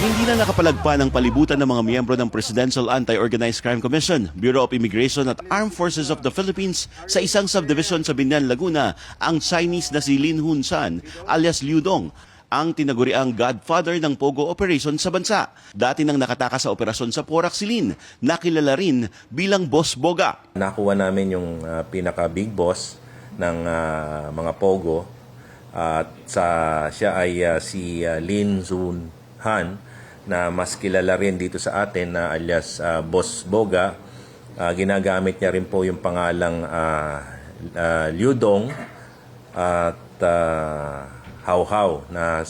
Hindi na nakapalagpa ng palibutan ng mga miyembro ng Presidential Anti-Organized Crime Commission, Bureau of Immigration at Armed Forces of the Philippines sa isang subdivision sa Biñan, Laguna, ang Chinese na si Lin Hun-san alias Liu Dong, ang tinaguriang godfather ng Pogo operation sa bansa. Dati nang nakatakas sa operasyon sa Porac si Lin, nakilala rin bilang Boss Boga. Nakuha namin yung pinaka-big boss ng mga Pogo at siya ay si Lin Zun-han na mas kilala rin dito sa atin na alias Boss Boga. Ginagamit niya rin po yung pangalang Liu Dong at Hau-Hau na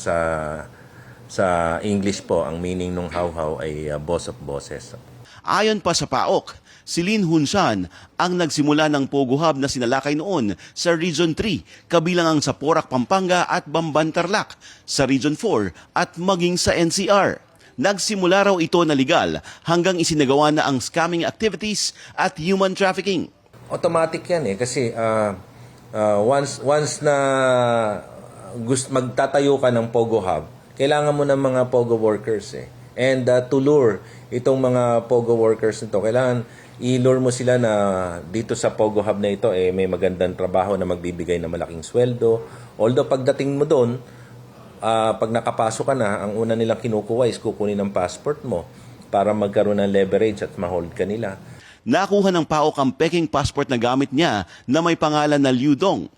sa English po ang meaning ng Hau-Hau ay boss of bosses. Ayon pa sa PAOK, si Lin Hun-san ang nagsimula ng Pogo Hub na sinalakay noon sa Region 3, kabilang ang sa Porac, Pampanga at Bamban, Tarlac, sa Region 4 at maging sa NCR. Nagsimula raw ito na legal hanggang isinagawa na ang scamming activities at human trafficking. Automatic yan kasi once na magtatayo ka ng Pogo Hub, kailangan mo ng mga Pogo workers And to lure itong mga Pogo workers nito, kailangan i-lure mo sila na dito sa Pogo Hub na ito may magandang trabaho na magbibigay ng malaking sweldo. Although pagdating mo doon, pag nakapasok ka na, ang una nilang kinukuha is kukunin ng passport mo para magkaroon ng leverage at ma-hold ka nila. Nakuha ng PAOK ang peking passport na gamit niya na may pangalan na Liu Dong.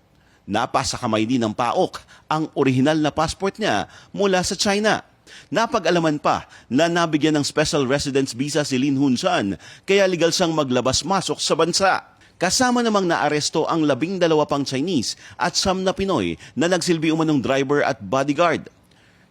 Napasa kamay din ng PAOK ang orihinal na passport niya mula sa China. Napag-alaman pa na nabigyan ng special residence visa si Lin Hun-san kaya legal siyang maglabas-masok sa bansa. Kasama namang naaresto ang 12 pang Chinese at 9 na Pinoy na nagsilbi umanong driver at bodyguard.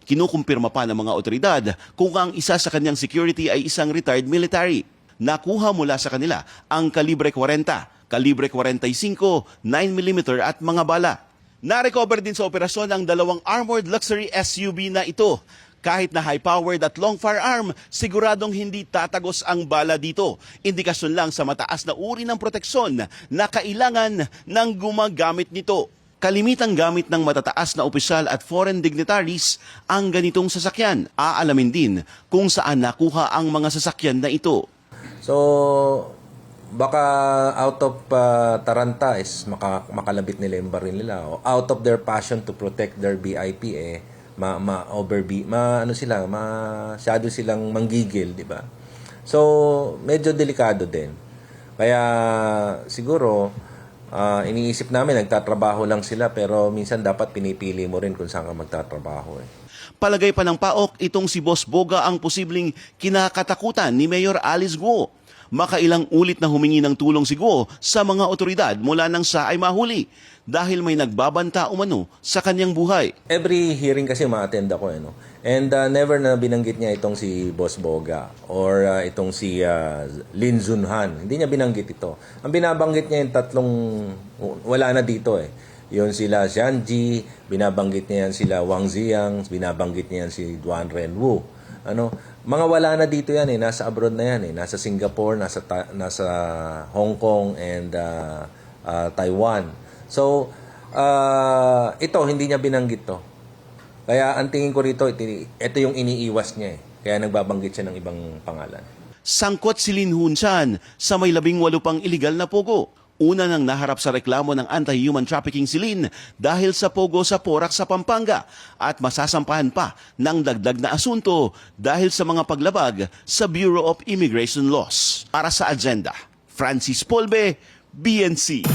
Kinukumpirma pa ng mga otoridad kung ang isa sa kanyang security ay isang retired military. Nakuha mula sa kanila ang kalibre 40, kalibre 45, 9mm at mga bala. Na-recover din sa operasyon ang 2 armored luxury SUV na ito. Kahit na high-powered at long firearm, siguradong hindi tatagos ang bala dito. Indikasyon lang sa mataas na uri ng proteksyon na kailangan ng gumagamit nito. Kalimitang gamit ng matataas na opisyal at foreign dignitaries ang ganitong sasakyan. Aalamin din kung saan nakuha ang mga sasakyan na ito. So, baka out of taranta is makalabit nila yung baril nila. O out of their passion to protect their VIP masyado silang manggigil, di ba? So, medyo delikado din. Kaya siguro iniisip namin nagtatrabaho lang sila pero minsan dapat pinipili mo rin kung saan ka magtatrabaho Palagay pa ng PAOK, itong si Boss Boga ang posibleng kinakatakutan ni Mayor Alice Guo. Makailang ulit na humingi ng tulong si Guo sa mga otoridad mula nang siya ay mahuli dahil may nagbabanta umano sa kanyang buhay. Every hearing kasi ma-attend ako And never na binanggit niya itong si Boss Boga or itong si Lin Zun-han. Hindi niya binanggit ito. Ang binabanggit niya yung tatlong wala na dito Yun sila Xianji, binabanggit niya yan sila Wang Ziyang, binabanggit niya yan si Duan Renwu. Mga wala na dito yan nasa abroad na yan nasa Singapore, nasa Hong Kong and Taiwan. So ito hindi niya binanggit to. Kaya ang tingin ko rito ito yung iniiwas niya Kaya nagbabanggit siya ng ibang pangalan. Sangkot si Lin Hun-san sa may 18 pang illegal na Pogo. Una nang naharap sa reklamo ng anti-human trafficking si Lin dahil sa Pogo sa Porac sa Pampanga at masasampahan pa ng dagdag na asunto dahil sa mga paglabag sa Bureau of Immigration Laws. Para sa Agenda, Francis Polbe, BNC.